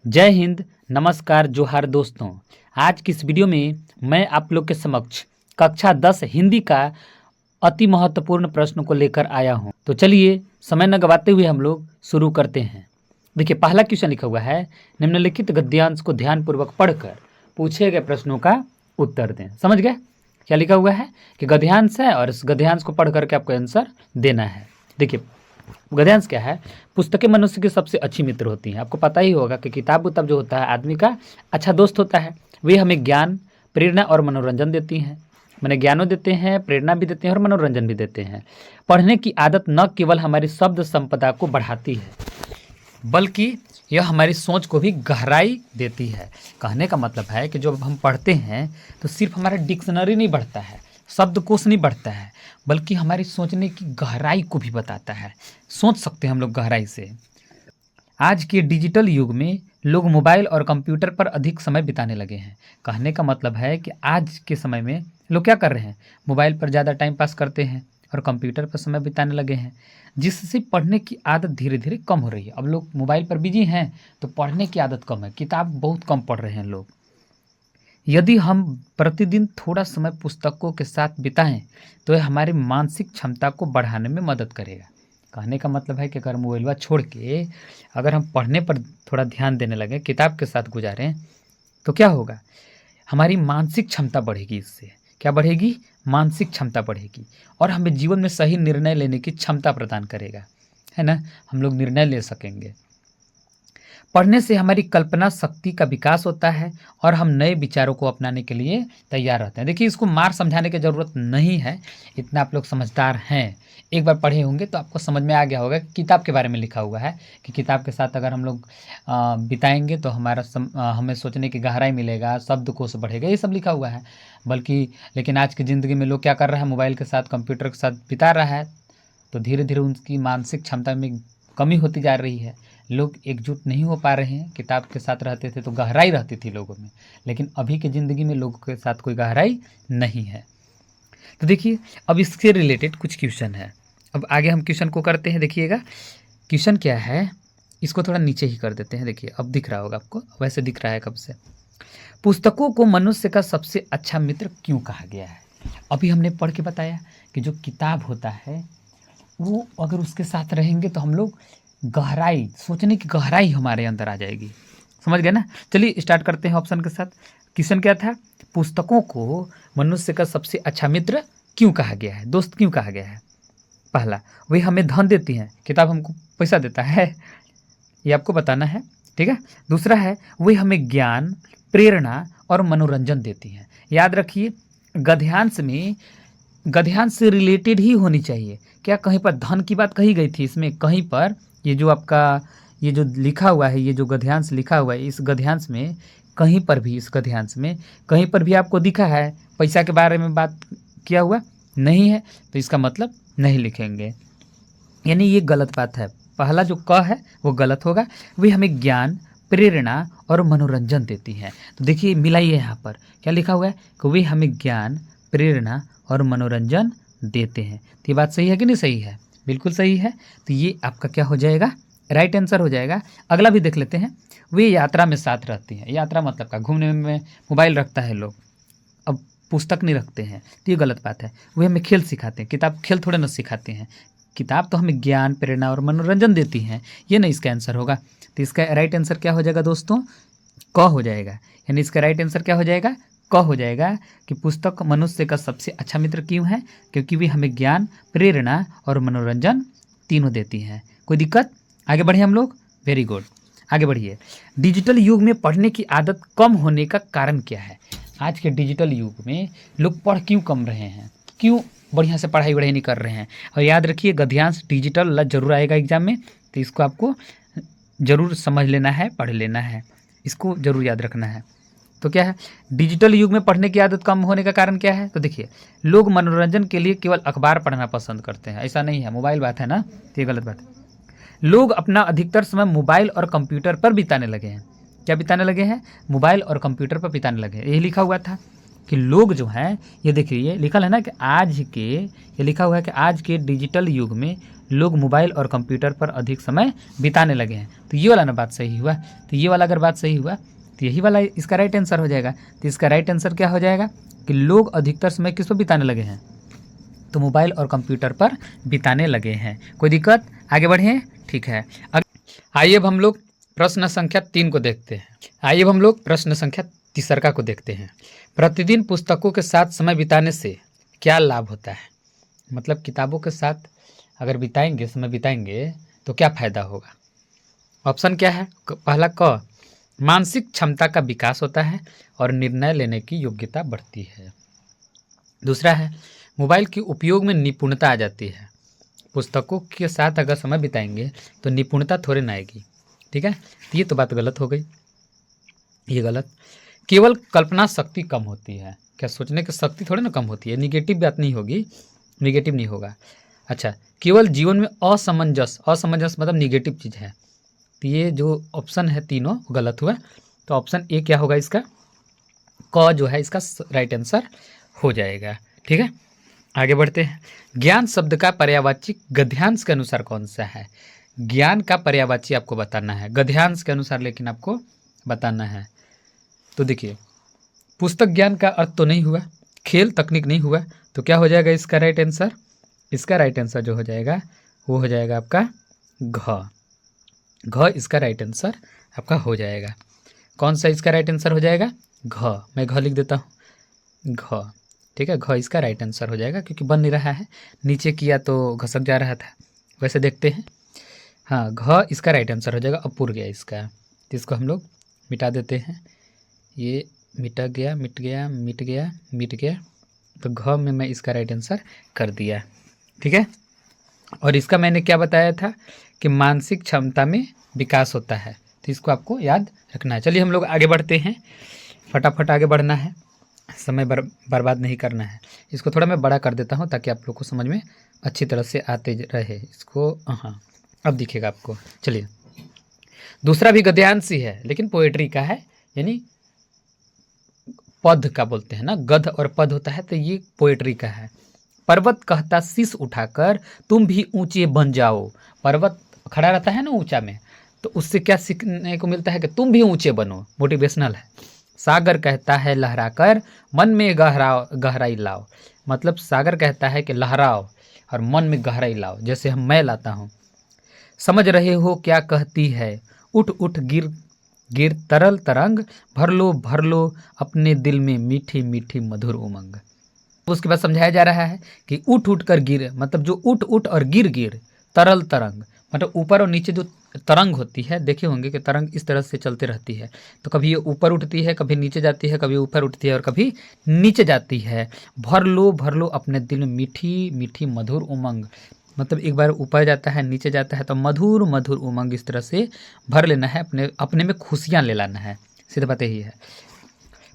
जय हिंद, नमस्कार, जोहार दोस्तों। आज की इस वीडियो में मैं आप लोग के समक्ष कक्षा 10 हिंदी का अति महत्वपूर्ण प्रश्न को लेकर आया हूं। तो चलिए समय न गवाते हुए हम लोग शुरू करते हैं। देखिए, पहला क्वेश्चन लिखा हुआ है, निम्नलिखित गद्यांश को ध्यानपूर्वक पढ़कर पूछे गए प्रश्नों का उत्तर दें। समझ गए क्या लिखा हुआ है कि गद्यांश है और इस गद्यांश को पढ़ करके आपको आंसर देना है। देखिए, गद्यांश क्या है? पुस्तकें मनुष्य की सबसे अच्छी मित्र होती हैं। आपको पता ही होगा कि किताब उताब जो होता है आदमी का अच्छा दोस्त होता है। वे हमें ज्ञान, प्रेरणा और मनोरंजन देती हैं। मैंने ज्ञानों देते हैं, प्रेरणा भी देते हैं और मनोरंजन भी देते हैं। पढ़ने की आदत न केवल हमारी शब्द संपदा को बढ़ाती है, बल्कि यह हमारी सोच को भी गहराई देती है। कहने का मतलब है कि जब हम पढ़ते हैं तो सिर्फ हमारा डिक्शनरी नहीं बढ़ता है, शब्दकोश नहीं बढ़ता है, बल्कि हमारी सोचने की गहराई को भी बताता है। सोच सकते हैं हम लोग गहराई से। आज के डिजिटल युग में लोग मोबाइल और कंप्यूटर पर अधिक समय बिताने लगे हैं। कहने का मतलब है कि आज के समय में लोग क्या कर रहे हैं? मोबाइल पर ज़्यादा टाइम पास करते हैं और कंप्यूटर पर समय बिताने लगे हैं, जिससे पढ़ने की आदत धीरे धीरे कम हो रही है। अब लोग मोबाइल पर बिजी हैं तो पढ़ने की आदत कम है, किताब बहुत कम पढ़ रहे हैं लोग। यदि हम प्रतिदिन थोड़ा समय पुस्तकों के साथ बिताएं तो यह हमारी मानसिक क्षमता को बढ़ाने में मदद करेगा। कहने का मतलब है कि अगर मोबाइल छोड़ के अगर हम पढ़ने पर थोड़ा ध्यान देने लगें, किताब के साथ गुजारें, तो क्या होगा? हमारी मानसिक क्षमता बढ़ेगी। इससे क्या बढ़ेगी? मानसिक क्षमता बढ़ेगी और हमें जीवन में सही निर्णय लेने की क्षमता प्रदान करेगा, है ना। हम लोग निर्णय ले सकेंगे। पढ़ने से हमारी कल्पना शक्ति का विकास होता है और हम नए विचारों को अपनाने के लिए तैयार रहते हैं। देखिए, इसको मार समझाने की ज़रूरत नहीं है, इतना आप लोग समझदार हैं। एक बार पढ़े होंगे तो आपको समझ में आ गया होगा कि किताब के बारे में लिखा हुआ है कि किताब के साथ अगर हम लोग बिताएंगे तो हमें सोचने की गहराई मिलेगा, शब्दकोश बढ़ेगा, ये सब लिखा हुआ है। लेकिन आज की ज़िंदगी में लोग क्या कर रहा है? मोबाइल के साथ, कंप्यूटर के साथ बिता रहा है, तो धीरे धीरे उनकी मानसिक क्षमता में कमी होती जा रही है। लोग एकजुट नहीं हो पा रहे हैं। किताब के साथ रहते थे तो गहराई रहती थी लोगों में, लेकिन अभी की ज़िंदगी में लोगों के साथ कोई गहराई नहीं है। तो देखिए, अब इससे रिलेटेड कुछ क्वेश्चन है। अब आगे हम क्वेश्चन को करते हैं। देखिएगा क्वेश्चन क्या है, इसको थोड़ा नीचे ही कर देते हैं। देखिए, अब दिख रहा होगा आपको, वैसे दिख रहा है कब से। पुस्तकों को मनुष्य का सबसे अच्छा मित्र क्यों कहा गया है? अभी हमने पढ़ के बताया कि जो किताब होता है वो अगर उसके साथ रहेंगे तो हम लोग गहराई, सोचने की गहराई हमारे अंदर आ जाएगी। समझ गए ना। चलिए स्टार्ट करते हैं ऑप्शन के साथ। क्वेश्चन क्या था? पुस्तकों को मनुष्य का सबसे अच्छा मित्र क्यों कहा गया है, दोस्त क्यों कहा गया है? पहला, वे हमें धन देती हैं। किताब हमको पैसा देता है, ये आपको बताना है, ठीक है। दूसरा है, वे हमें ज्ञान, प्रेरणा और मनोरंजन देती हैं। याद रखिए, गद्यांश से रिलेटेड ही होनी चाहिए। क्या कहीं पर धन की बात कही गई थी इसमें? कहीं पर ये जो आपका ये जो लिखा हुआ है, ये जो गद्यांश लिखा हुआ है, इस गद्यांश में कहीं पर भी, इस गद्यांश में कहीं पर भी आपको दिखा है पैसा के बारे में बात किया हुआ? नहीं है, तो इसका मतलब नहीं लिखेंगे, यानी ये गलत बात है। पहला जो क है वो गलत होगा। वे हमें ज्ञान, प्रेरणा और मनोरंजन देती हैं। तो देखिए, मिलाइए, यहाँ पर क्या लिखा हुआ है कि वे हमें ज्ञान, प्रेरणा और मनोरंजन देते हैं। तो ये बात सही है कि नहीं सही है? बिल्कुल सही है। तो ये आपका क्या हो जाएगा? राइट आंसर हो जाएगा। अगला भी देख लेते हैं। वे यात्रा में साथ रहती हैं। यात्रा मतलब का घूमने में मोबाइल रखता है लोग, अब पुस्तक नहीं रखते हैं, तो ये गलत बात है। वे हमें खेल सिखाते हैं। किताब खेल थोड़े ना सिखाते हैं, किताब तो हमें ज्ञान, प्रेरणा और मनोरंजन देती हैं। ये नहीं इसका आंसर होगा। तो इसका राइट आंसर क्या हो जाएगा दोस्तों? क हो जाएगा। यानी इसका राइट आंसर क्या हो जाएगा? क हो जाएगा कि पुस्तक मनुष्य का सबसे अच्छा मित्र क्यों है? क्योंकि वे हमें ज्ञान, प्रेरणा और मनोरंजन तीनों देती हैं। कोई दिक्कत? आगे बढ़े हम लोग। वेरी गुड, आगे बढ़िए। डिजिटल युग में पढ़ने की आदत कम होने का कारण क्या है? आज के डिजिटल युग में लोग पढ़ क्यों कम रहे हैं? क्यों बढ़िया से पढ़ाई वढ़ाई नहीं कर रहे हैं? और याद रखिए, गद्यांश डिजिटल जरूर आएगा एग्जाम में, तो इसको आपको ज़रूर समझ लेना है, पढ़ लेना है, इसको ज़रूर याद रखना है। तो क्या है, डिजिटल युग में पढ़ने की आदत कम होने का कारण क्या है? तो देखिए, लोग मनोरंजन के लिए केवल अखबार पढ़ना पसंद करते हैं। ऐसा नहीं है, मोबाइल बात है ना, तो ये गलत बात है। लोग अपना अधिकतर समय मोबाइल और कंप्यूटर पर बिताने लगे हैं। क्या बिताने लगे हैं? मोबाइल और कंप्यूटर पर बिताने लगे हैं, यही लिखा हुआ था। कि लोग जो हैं, ये देखिए ये लिखा है ना कि ये लिखा हुआ है कि आज के डिजिटल युग में लोग मोबाइल और कंप्यूटर पर अधिक समय बिताने लगे हैं। तो ये वाला ना बात सही हुआ। तो ये वाला अगर बात सही हुआ तो यही वाला इसका राइट आंसर हो जाएगा। तो इसका राइट आंसर क्या हो जाएगा कि लोग अधिकतर समय किस पर बिताने लगे हैं, तो मोबाइल और कंप्यूटर पर बिताने लगे हैं। कोई दिक्कत, आगे बढ़ें, ठीक है। आइए अब हम लोग प्रश्न संख्या 3 को देखते हैं। आइए अब हम लोग प्रश्न संख्या तीसरा को देखते हैं। प्रतिदिन पुस्तकों के साथ समय बिताने से क्या लाभ होता है? मतलब किताबों के साथ अगर समय बिताएंगे तो क्या फायदा होगा? ऑप्शन क्या है? पहला क, मानसिक क्षमता का विकास होता है और निर्णय लेने की योग्यता बढ़ती है। दूसरा है, मोबाइल के उपयोग में निपुणता आ जाती है। पुस्तकों के साथ अगर समय बिताएंगे तो निपुणता थोड़ी ना आएगी, ठीक है। तो ये तो बात गलत हो गई, ये गलत। केवल कल्पना शक्ति कम होती है। क्या सोचने की शक्ति थोड़ी ना कम होती है? निगेटिव बात नहीं होगी, निगेटिव नहीं होगा। अच्छा, केवल जीवन में असमंजस मतलब निगेटिव चीज़ है। तो ये जो ऑप्शन है तीनों गलत हुआ। तो ऑप्शन ए क्या होगा इसका? क जो है इसका राइट आंसर हो जाएगा, ठीक है। आगे बढ़ते हैं। ज्ञान शब्द का पर्यायवाची गद्यांश के अनुसार कौन सा है? ज्ञान का पर्यायवाची आपको बताना है, गद्यांश के अनुसार लेकिन आपको बताना है। तो देखिए, पुस्तक ज्ञान का अर्थ तो नहीं हुआ, खेल तकनीक नहीं हुआ, तो क्या हो जाएगा इसका राइट आंसर? इसका राइट आंसर जो हो जाएगा वो हो जाएगा आपका घ इसका राइट आंसर आपका हो जाएगा। कौन सा इसका राइट आंसर हो जाएगा? घ। मैं घ लिख देता हूँ, घ, ठीक है। घ इसका राइट आंसर हो जाएगा क्योंकि बन नहीं रहा है, नीचे किया तो घसक जा रहा था। वैसे देखते हैं, हाँ घ इसका राइट आंसर हो जाएगा। अब पुर गया इसका, तो इसको हम लोग मिटा देते हैं। ये मिट गया, तो घ में मैं इसका राइट आंसर कर दिया, ठीक है। और इसका मैंने क्या बताया था कि मानसिक क्षमता में विकास होता है, तो इसको आपको याद रखना है। चलिए हम लोग आगे बढ़ते हैं, फटाफट आगे बढ़ना है, समय बर्बाद नहीं करना है। इसको थोड़ा मैं बड़ा कर देता हूँ ताकि आप लोग को समझ में अच्छी तरह से आते रहे। इसको हाँ अब दिखेगा आपको। चलिए, दूसरा भी गद्यांश ही है लेकिन पोएट्री का है, यानी पद का बोलते हैं ना, गद्य और पद होता है, तो ये पोएट्री का है। पर्वत कहता शीश उठाकर तुम भी ऊंचे बन जाओ। पर्वत खड़ा रहता है ना ऊंचा में, तो उससे क्या सीखने को मिलता है कि तुम भी ऊंचे बनो, मोटिवेशनल है। सागर कहता है लहराकर मन में गहराई लाओ। मतलब सागर कहता है कि लहराओ और मन में गहराई लाओ, जैसे मैं लाता हूँ। समझ रहे हो क्या कहती है, उठ उठ गिर गिर तरल तरंग, भर लो अपने दिल में मीठी मीठी मधुर उमंग। उसके बाद समझाया जा रहा है कि उठ उठ कर गिर, मतलब जो उठ उठ और गिर गिर, तरल तरंग मतलब ऊपर और नीचे जो तरंग होती है, देखे होंगे कि तरंग इस तरह से चलते रहती है, तो कभी ये ऊपर उठती है, कभी नीचे जाती है, कभी ऊपर उठती है और कभी नीचे जाती है। भर लो अपने दिल में मीठी मीठी मधुर उमंग, मतलब एक बार ऊपर जाता है नीचे जाता है तो मधुर मधुर उमंग इस तरह से भर लेना है, अपने में खुशियाँ ले लाना है। सीधा बात यही है।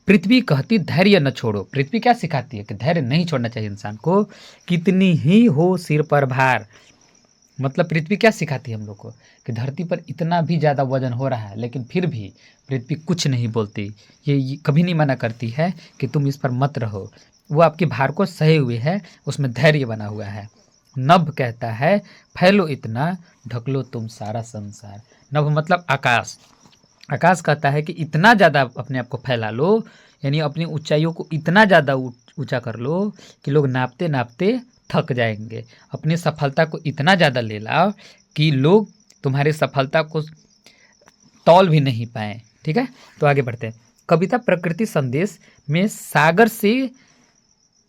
पृथ्वी कहती धैर्य न छोड़ो। पृथ्वी क्या सिखाती है कि धैर्य नहीं छोड़ना चाहिए इंसान को, कितनी ही हो सिर पर भार। मतलब पृथ्वी क्या सिखाती है हम लोग को कि धरती पर इतना भी ज़्यादा वजन हो रहा है लेकिन फिर भी पृथ्वी कुछ नहीं बोलती, ये कभी नहीं मना करती है कि तुम इस पर मत रहो। वो आपके भार को सहे हुए है, उसमें धैर्य बना हुआ है। नभ कहता है फैलो इतना, ढक लो तुम सारा संसार। नभ मतलब आकाश। आकाश कहता है कि इतना ज़्यादा अपने आप को फैला लो, यानी अपनी ऊंचाइयों को इतना ज़्यादा ऊंचा कर लो कि लोग नापते नापते थक जाएंगे। अपनी सफलता को इतना ज़्यादा ले लाओ कि लोग तुम्हारी सफलता को तौल भी नहीं पाएँ, ठीक है। तो आगे बढ़ते हैं। कविता प्रकृति संदेश में सागर से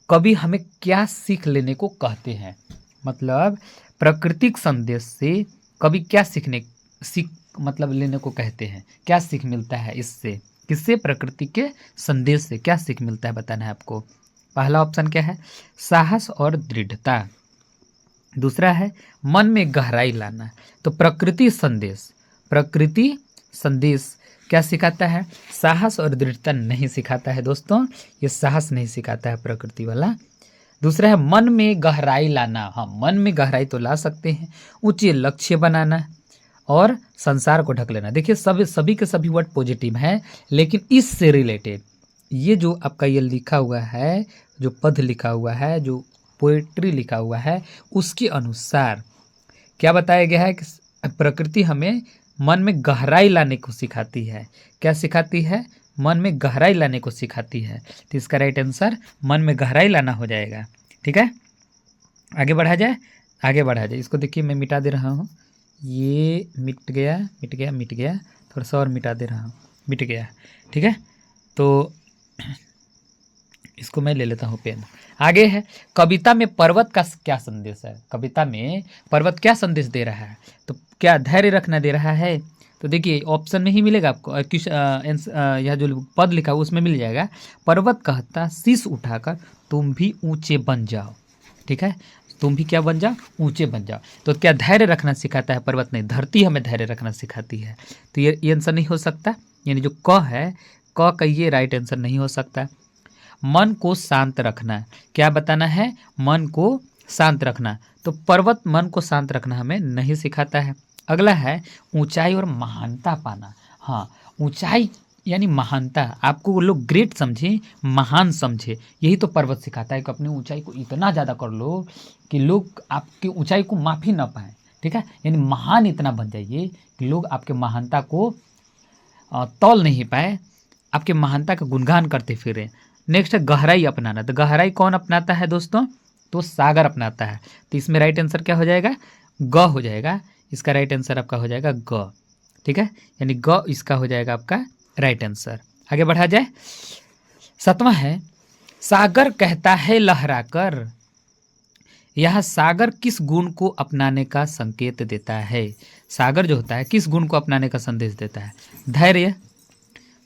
कवि हमें क्या सीख लेने को कहते हैं? मतलब प्राकृतिक संदेश से कवि क्या सीख मतलब लेने को कहते हैं, क्या सीख मिलता है इससे, किससे? प्रकृति के संदेश से क्या सीख मिलता है बताना है आपको। पहला ऑप्शन क्या है? साहस और दृढ़ता। दूसरा है मन में गहराई लाना। तो प्रकृति संदेश क्या सिखाता है? साहस और दृढ़ता नहीं सिखाता है दोस्तों, ये साहस नहीं सिखाता है प्रकृति वाला। दूसरा है मन में गहराई लाना। हाँ, मन में गहराई तो ला सकते हैं। ऊंचे लक्ष्य बनाना और संसार को ढक लेना। देखिए सभी के सभी वर्ड पॉजिटिव हैं, लेकिन इससे रिलेटेड ये जो आपका ये लिखा हुआ है, जो पद लिखा हुआ है, जो पोएट्री लिखा हुआ है, उसके अनुसार क्या बताया गया है कि प्रकृति हमें मन में गहराई लाने को सिखाती है। क्या सिखाती है? मन में गहराई लाने को सिखाती है। तो इसका राइट आंसर मन में गहराई लाना हो जाएगा। ठीक है, आगे बढ़ा जाए, आगे बढ़ा जाए। इसको देखिए मैं मिटा दे रहा हूँ, ये मिट गया मिट गया मिट गया, थोड़ा सा और मिटा दे रहा हूँ, मिट गया। ठीक है, तो इसको मैं ले लेता हूँ पेन। आगे है, कविता में पर्वत का क्या संदेश है? कविता में पर्वत क्या संदेश दे रहा है? तो क्या धैर्य रखना दे रहा है? तो देखिए ऑप्शन में ही मिलेगा आपको, यह जो पद लिखा है उसमें मिल जाएगा। पर्वत कहता शीश उठाकर तुम भी ऊंचे बन जाओ। ठीक है, तुम भी क्या बन जाओ? ऊंचे बन जाओ। तो क्या धैर्य रखना सिखाता है पर्वत? नहीं, धरती हमें धैर्य रखना सिखाती है। तो ये आंसर नहीं हो सकता, यानी जो क है, क का ये राइट आंसर नहीं हो सकता। मन को शांत रखना, क्या बताना है? मन को शांत रखना। तो पर्वत मन को शांत रखना हमें नहीं सिखाता है। अगला है ऊंचाई और महानता पाना। हाँ, ऊंचाई यानी महानता, आपको वो लोग ग्रेट समझे, महान समझे, यही तो पर्वत सिखाता है कि अपनी ऊंचाई को इतना ज़्यादा कर लो कि लोग आपकी ऊंचाई को माफ़ी ना पाएँ। ठीक है, यानी महान इतना बन जाइए कि लोग आपके महानता को तौल नहीं पाए, आपके महानता का गुणगान करते फिरें। नेक्स्ट है गहराई अपनाना। तो गहराई कौन अपनाता है दोस्तों? तो सागर अपनाता है। तो इसमें राइट आंसर क्या हो जाएगा? ग हो जाएगा। इसका राइट आंसर आपका हो जाएगा ग। ठीक है, यानी ग इसका हो जाएगा आपका राइट आंसर। आगे बढ़ा जाए, 7वां है, सागर कहता है लहराकर। यह सागर किस गुण को अपनाने का संकेत देता है? सागर जो होता है किस गुण को अपनाने का संदेश देता है? धैर्य,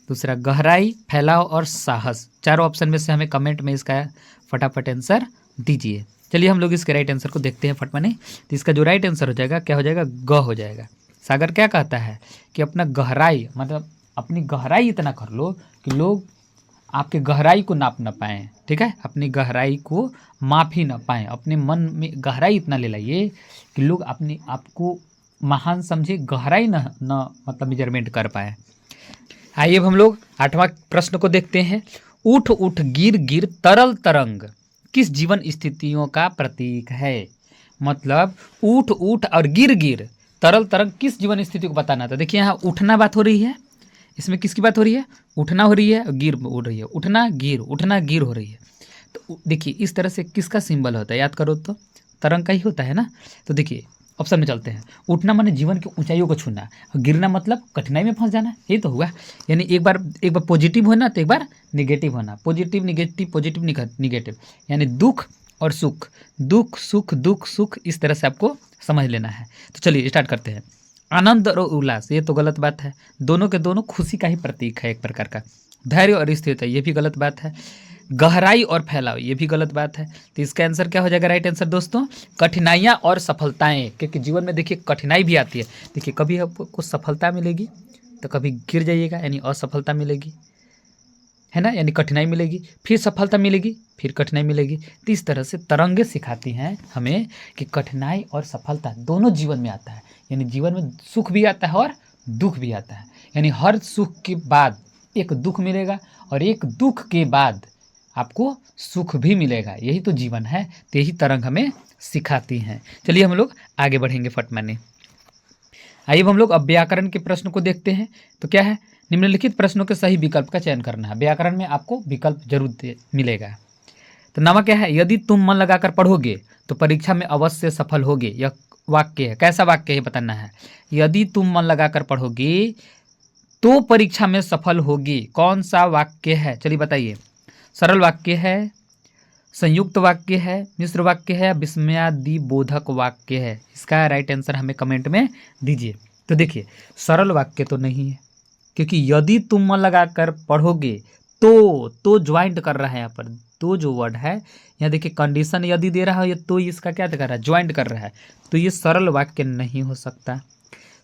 दूसरा गहराई, फैलाव और साहस। चारों ऑप्शन में से हमें कमेंट में इसका फटाफट आंसर दीजिए। चलिए हम लोग इसके राइट आंसर को देखते हैं फटमने। तो इसका जो राइट आंसर हो जाएगा क्या हो जाएगा? ग हो जाएगा। सागर क्या कहता है कि अपना गहराई, मतलब अपनी गहराई इतना कर लो कि लोग आपके गहराई को नाप ना पाएँ। ठीक है, अपनी गहराई को माप ही ना पाएँ। अपने मन में गहराई इतना ले लाइए कि लोग अपने आपको महान समझे, गहराई न मतलब मेजरमेंट कर पाए। आइए अब हम लोग 8वां प्रश्न को देखते हैं। उठ उठ गिर गिर तरल तरंग किस जीवन स्थितियों का प्रतीक है? मतलब उठ उठ और गिर गिर तरल तरंग किस जीवन स्थिति को बताना था? देखिए यहाँ उठना बात हो रही है, इसमें किसकी बात हो रही है? उठना हो रही है और गिर उड़ रही है। उठना गिर हो रही है। तो देखिए इस तरह से किसका सिंबल होता है? याद करो तो तरंग का ही होता है ना। तो देखिए ऑप्शन में चलते हैं। उठना माने जीवन की ऊंचाइयों को छूना, और गिरना मतलब कठिनाई में फंस जाना। यही तो हुआ, यानी एक बार पॉजिटिव होना तो एक बार निगेटिव होना। पॉजिटिव निगेटिव, पॉजिटिव निगेटिव, यानी दुख और सुख, दुख सुख दुख सुख, इस तरह से आपको समझ लेना है। तो चलिए स्टार्ट करते हैं। आनंद और उल्लास, ये तो गलत बात है। दोनों के दोनों खुशी का ही प्रतीक है एक प्रकार का। धैर्य और स्थिरता, ये भी गलत बात है। गहराई और फैलाव, ये भी गलत बात है। तो इसका आंसर क्या हो जाएगा राइट आंसर दोस्तों? कठिनाइयाँ और सफलताएं, क्योंकि जीवन में देखिए कठिनाई भी आती है। देखिए कभी आपको सफलता मिलेगी तो कभी गिर जाइएगा, यानी असफलता मिलेगी, है ना, यानी कठिनाई मिलेगी, फिर सफलता मिलेगी, फिर कठिनाई मिलेगी। तो इस तरह से तरंगे सिखाती हैं हमें कि कठिनाई और सफलता दोनों जीवन में आता है। यानी जीवन में सुख भी आता है और दुख भी आता है, यानी हर सुख के बाद एक दुख मिलेगा और एक दुख के बाद आपको सुख भी मिलेगा। यही तो जीवन है, तो यही तरंग हमें सिखाती हैं। चलिए हम लोग आगे बढ़ेंगे फटमाने। आइए हम लोग अब व्याकरण के प्रश्न को देखते हैं। तो क्या है? निम्नलिखित प्रश्नों के सही विकल्प का चयन करना है। व्याकरण में आपको विकल्प जरूर मिलेगा। तो नामा क्या है? यदि तुम मन लगाकर पढ़ोगे तो परीक्षा में अवश्य सफल होगे। यह वाक्य है, कैसा वाक्य है बताना है। यदि तुम मन लगाकर पढ़ोगे तो परीक्षा में सफल होगी, कौन सा वाक्य है? चलिए बताइए। सरल वाक्य है, संयुक्त वाक्य है, मिश्र वाक्य है, विस्मयादिबोधक वाक्य है? इसका राइट आंसर हमें कमेंट में दीजिए। तो देखिए सरल वाक्य तो नहीं है, क्योंकि यदि तुम मन लगाकर पढ़ोगे तो ज्वाइंट कर रहा है यहाँ पर। तो जो वर्ड है यहाँ देखिए कंडीशन यदि दे रहा है, तो इसका क्या कर रहा है? ज्वाइंट कर रहा है। तो ये सरल वाक्य नहीं हो सकता।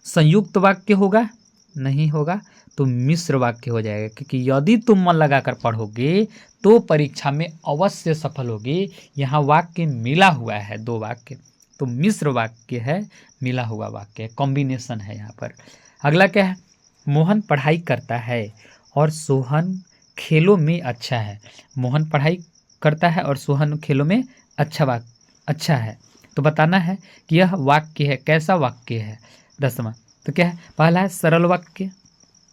संयुक्त वाक्य होगा? नहीं होगा। तो मिश्र वाक्य हो जाएगा, क्योंकि यदि तुम मन लगाकर पढ़ोगे तो परीक्षा में अवश्य सफल होगी। यहाँ वाक्य मिला हुआ है, दो वाक्य, तो मिश्र वाक्य है, मिला हुआ वाक्य, कॉम्बिनेशन है यहाँ पर। अगला क्या है? मोहन पढ़ाई करता है और सोहन खेलों में अच्छा है। मोहन पढ़ाई करता है और सोहन खेलों में अच्छा है। तो बताना है कि यह वाक्य है, कैसा वाक्य है। 10वां तो क्या है, पहला है सरल वाक्य,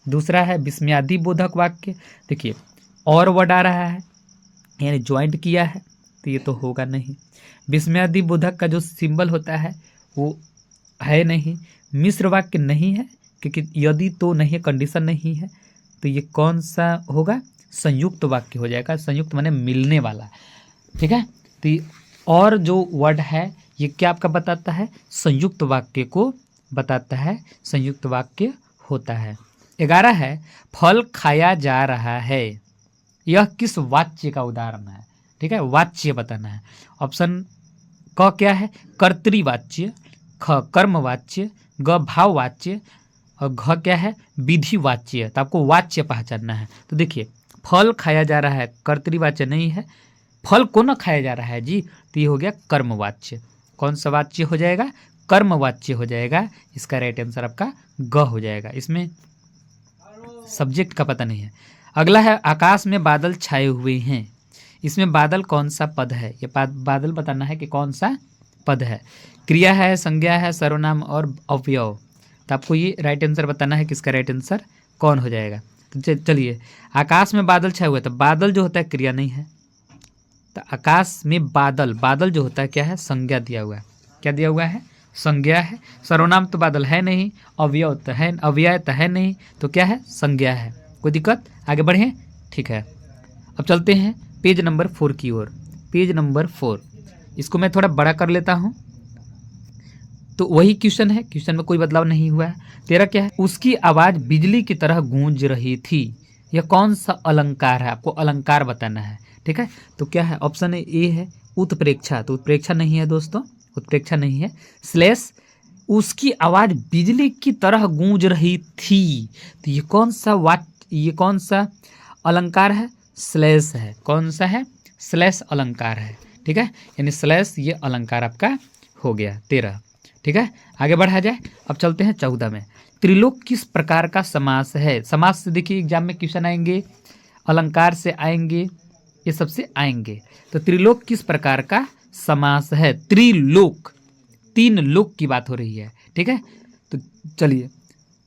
दूसरा है विस्मयादि बोधक वाक्य। देखिए और वर्ड आ रहा है यानी ज्वाइंट किया है, तो ये तो होगा नहीं। विस्मयादि बोधक का जो सिंबल होता है वो है नहीं। मिश्र वाक्य नहीं है क्योंकि यदि तो नहीं है, कंडीशन नहीं है। तो ये कौन सा होगा, संयुक्त वाक्य हो जाएगा। संयुक्त माने मिलने वाला, ठीक है। तो ये और जो वर्ड है ये क्या आपका बताता है, संयुक्त वाक्य को बताता है, संयुक्त वाक्य होता है। 11 है फल खाया जा रहा है, यह किस वाच्य का उदाहरण है, ठीक है। वाच्य बताना है। ऑप्शन क क्या है, कर्तृवाच्य, ख कर्मवाच्य, ग भाववाच्य और घ क्या है, विधिवाच्य। तो आपको वाच्य पहचानना है। तो देखिए फल खाया जा रहा है, कर्तृवाच्य नहीं है। फल को न खाया जा रहा है जी, तो ये हो गया कर्मवाच्य। कौन सा वाच्य हो जाएगा, कर्मवाच्य हो जाएगा। इसका राइट आंसर आपका ग हो जाएगा। इसमें सब्जेक्ट का पता नहीं है। अगला है आकाश में बादल छाए हुए हैं, इसमें बादल कौन सा पद है, ये बादल बताना है कि कौन सा पद है। क्रिया है, संज्ञा है, सर्वनाम और अवयव। तो आपको ये राइट आंसर बताना है कि इसका राइट आंसर कौन हो जाएगा। तो चलिए आकाश में बादल छाए हुए, तो बादल जो होता है क्रिया नहीं है। तो आकाश में बादल, बादल जो होता है क्या है, संज्ञा दिया हुआ है। क्या दिया हुआ है, संज्ञा है। सर्वनाम तो बादल है नहीं, अवयव तो है, अव्यय तो है नहीं, तो क्या है, संज्ञा है। कोई दिक्कत, आगे बढ़े, ठीक है। अब चलते हैं पेज नंबर 4 की ओर। पेज नंबर 4, इसको मैं थोड़ा बड़ा कर लेता हूँ। तो वही क्वेश्चन है, क्वेश्चन में कोई बदलाव नहीं हुआ है। 13 क्या है, उसकी आवाज़ बिजली की तरह गूंज रही थी, यह कौन सा अलंकार है, आपको अलंकार बताना है, ठीक है। तो क्या है, ऑप्शन ए है उत्प्रेक्षा। तो उत्प्रेक्षा नहीं है दोस्तों, उत्प्रेक्षा नहीं है। स्लैश उसकी आवाज़ बिजली की तरह गूंज रही थी, तो ये कौन सा अलंकार है, स्लैश है। कौन सा है, स्लैश अलंकार है, ठीक है। यानी स्लैश ये अलंकार आपका हो गया 13, ठीक है। आगे बढ़ा जाए। अब चलते हैं 14 में। त्रिलोक किस प्रकार का समास है। समास से देखिए एग्जाम में क्वेश्चन आएंगे, अलंकार से आएंगे, ये सबसे आएंगे। तो त्रिलोक किस प्रकार का समास है, त्रिलोक, 3 लोक की बात हो रही है, ठीक है। तो चलिए